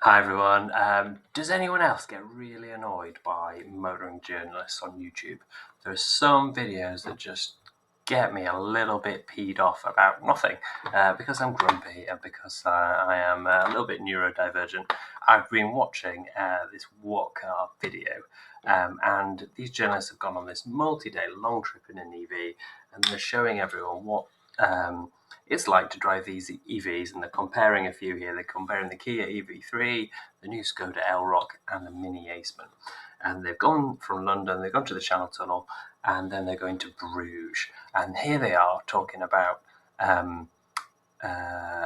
Hi everyone. Does anyone else get really annoyed by motoring journalists on YouTube? There are some videos that just get me a little bit peed off about nothing because I'm grumpy and because I am a little bit neurodivergent. I've been watching this what car video and these journalists have gone on this multi-day long trip in an EV and they're showing everyone what it's like to drive these EVs, and they're comparing a few here. They're comparing the Kia EV3, the new Skoda Elrock, and the Mini Aceman. And they've gone from London, they've gone to the Channel Tunnel, and then they're going to Bruges. And here they are talking about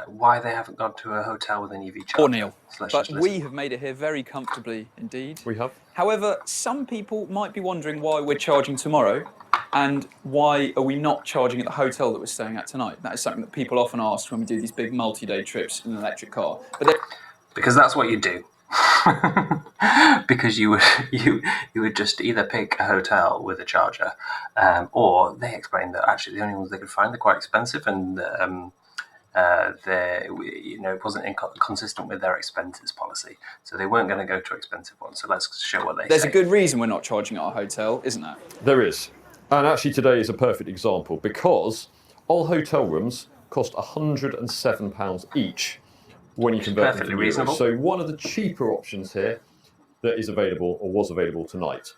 why they haven't gone to a hotel with an EV charger. Or Neil, but we have made it here very comfortably indeed. We have. However, some people might be wondering why we're charging tomorrow and why are we not charging at the hotel that we're staying at tonight. That is something that people often ask when we do these big multi-day trips in an electric car. Because that's what you do. Because you would just either pick a hotel with a charger, or they explained that actually the only ones they could find are quite expensive, and it wasn't consistent with their expenses policy, so they weren't going to go to expensive ones. So let's show what they say. There's a good reason we're not charging at our hotel, isn't there? There is. And actually today is a perfect example because all hotel rooms cost £107 each when you convert them to euros. So one of the cheaper options here that is available or was available tonight.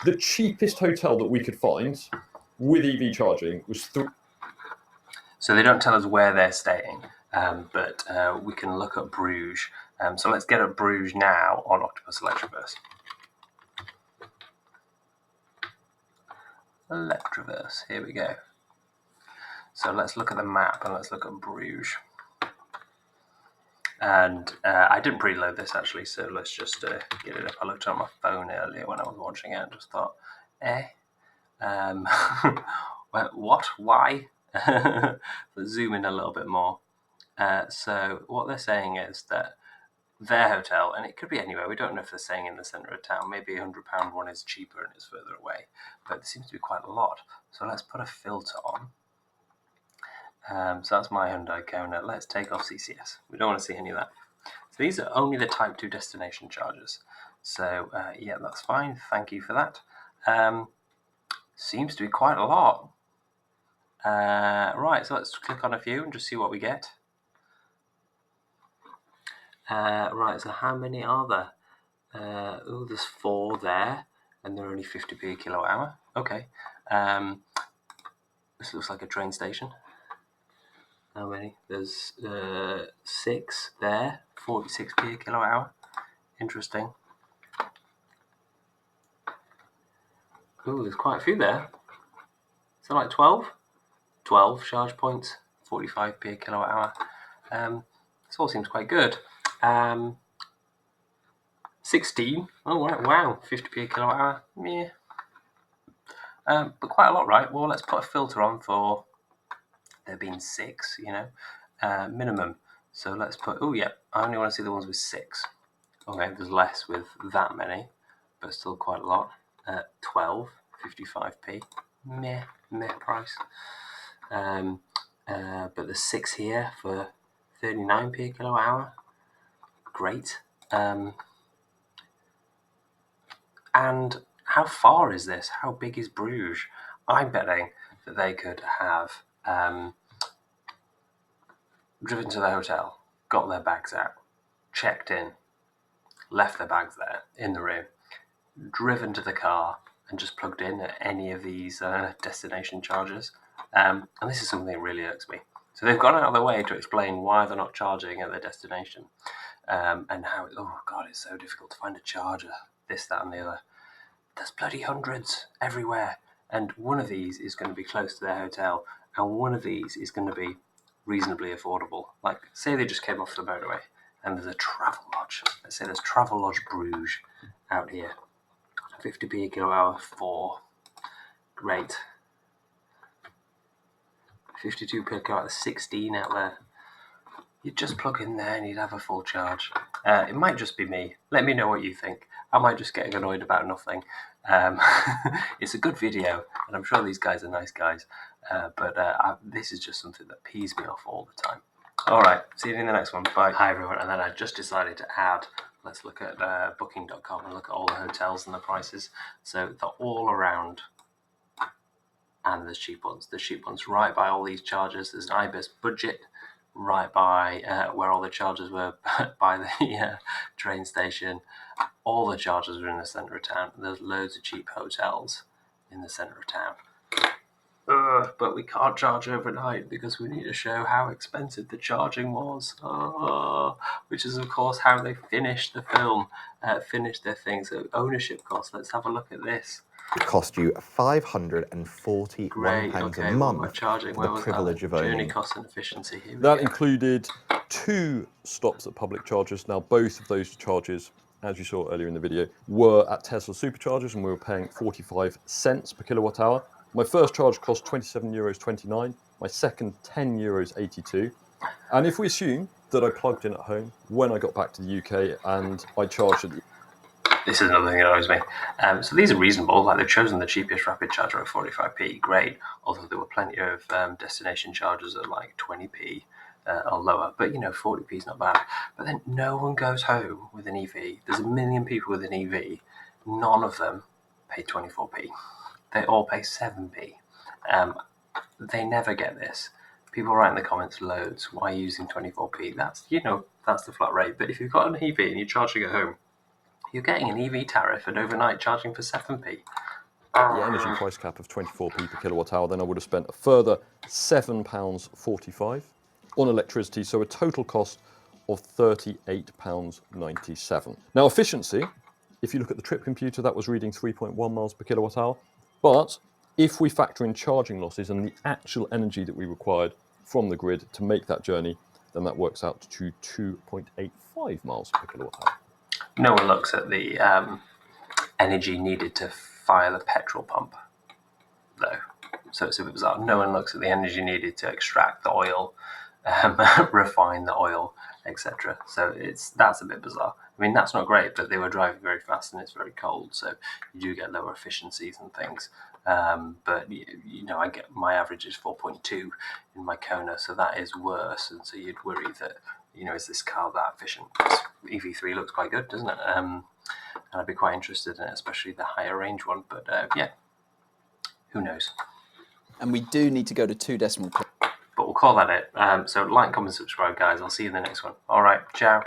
The cheapest hotel that we could find with EV charging was So they don't tell us where they're staying, but we can look at Bruges. So let's get at Bruges now on Octopus Electroverse. Electroverse, here we go. So let's look at the map and let's look at Bruges. And I didn't preload this actually, so let's just get it up. I looked on my phone earlier when I was watching it and just thought, what? Why? Let's zoom in a little bit more. So what they're saying is that their hotel, and it could be anywhere, we don't know if they're staying in the centre of town, maybe £100 one is cheaper and it's further away, but there seems to be quite a lot. So let's put a filter on. So that's my Hyundai Kona. Let's take off CCS. We don't want to see any of that. So these are only the Type 2 destination charges. So yeah, that's fine. Thank you for that. Seems to be quite a lot. Right, so let's click on a few and just see what we get. Right, so how many are there? There's 4 there, and they're only 50p a kilowatt hour. Okay. This looks like a train station. How many? There's 6 there, 46p a kilowatt hour. Interesting. Ooh, there's quite a few there. So like 12? 12 charge points, 45p a kilowatt hour. This all seems quite good. 16. Oh wow, 50p a kilowatt hour. Yeah. But quite a lot, right? Well, let's put a filter on for there being 6, minimum. So let's put, oh yeah, I only want to see the ones with 6. Okay, there's less with that many, but still quite a lot. 12, 55p. Meh price. But there's 6 here for 39p a kilowatt hour. Great. And how far is this? How big is Bruges? I'm betting that they could have driven to the hotel, got their bags out, checked in, left their bags there in the room, driven to the car and just plugged in at any of these destination chargers. And this is something that really irks me. So they've gone out of their way to explain why they're not charging at their destination, and how, oh God, it's so difficult to find a charger, this, that, and the other. There's bloody hundreds everywhere. And one of these is going to be close to their hotel, and one of these is going to be reasonably affordable. Like, say they just came off the motorway, and there's a travel lodge. Let's say there's Travel Lodge Bruges out here. 50p a kilowatt hour for, great. 52p a kilowatt hour, 16 out there. You'd just plug in there and you'd have a full charge. It might just be me. Let me know what you think. I might just get annoyed about nothing. It's a good video, and I'm sure these guys are nice guys, but this is just something that pees me off all the time. All right, see you in the next one. Bye. Hi everyone, and then I just decided to add, let's look at booking.com and look at all the hotels and the prices. So they're all around, and there's cheap ones. There's cheap ones right by all these charges. There's an Ibis budget right by where all the charges were by the train station. All the charges are in the centre of town. There's loads of cheap hotels in the centre of town. But we can't charge overnight because we need to show how expensive the charging was. Which is, of course, how they finished the film, finished their thing. So ownership costs. Let's have a look at this. It cost you £541 a month charging? for the privilege of owning. Journey cost and efficiency. That included 2 stops at public chargers. Now, both of those charges, as you saw earlier in the video, were at Tesla superchargers, and we were paying 45 cents per kilowatt hour. My first charge cost €27.29. My second, €10.82. And if we assume that I plugged in at home when I got back to the UK and I charged at the... This is another thing that annoys me. So these are reasonable. Like, they've chosen the cheapest rapid charger at 45p. Great. Although there were plenty of destination chargers at like 20p or lower. But 40p is not bad. But then no one goes home with an EV. There's a million people with an EV. None of them pay 24p. They all pay 7p. They never get this. People write in the comments loads, why are you using 24p? That's the flat rate. But if you've got an EV and you're charging at home, you're getting an EV tariff and overnight charging for 7p. The energy price cap of 24p per kilowatt hour, then I would have spent a further £7.45 on electricity, so a total cost of £38.97. Now, efficiency, if you look at the trip computer, that was reading 3.1 miles per kilowatt hour. But if we factor in charging losses and the actual energy that we required from the grid to make that journey, then that works out to 2.85 miles per kilowatt hour. No one looks at the energy needed to fire the petrol pump, though. So it's a bit bizarre. No one looks at the energy needed to extract the oil, refine the oil, etc. So that's a bit bizarre. I mean, that's not great, but they were driving very fast and it's very cold, so you do get lower efficiencies and things. But I get my average is 4.2 in my Kona, so that is worse. And so you'd worry that is this car that efficient? This EV3 looks quite good, doesn't it? And I'd be quite interested in it, especially the higher range one. But who knows? And we do need to go to 2 decimal places. But we'll call that it. So like, comment, subscribe, guys. I'll see you in the next one. All right, ciao.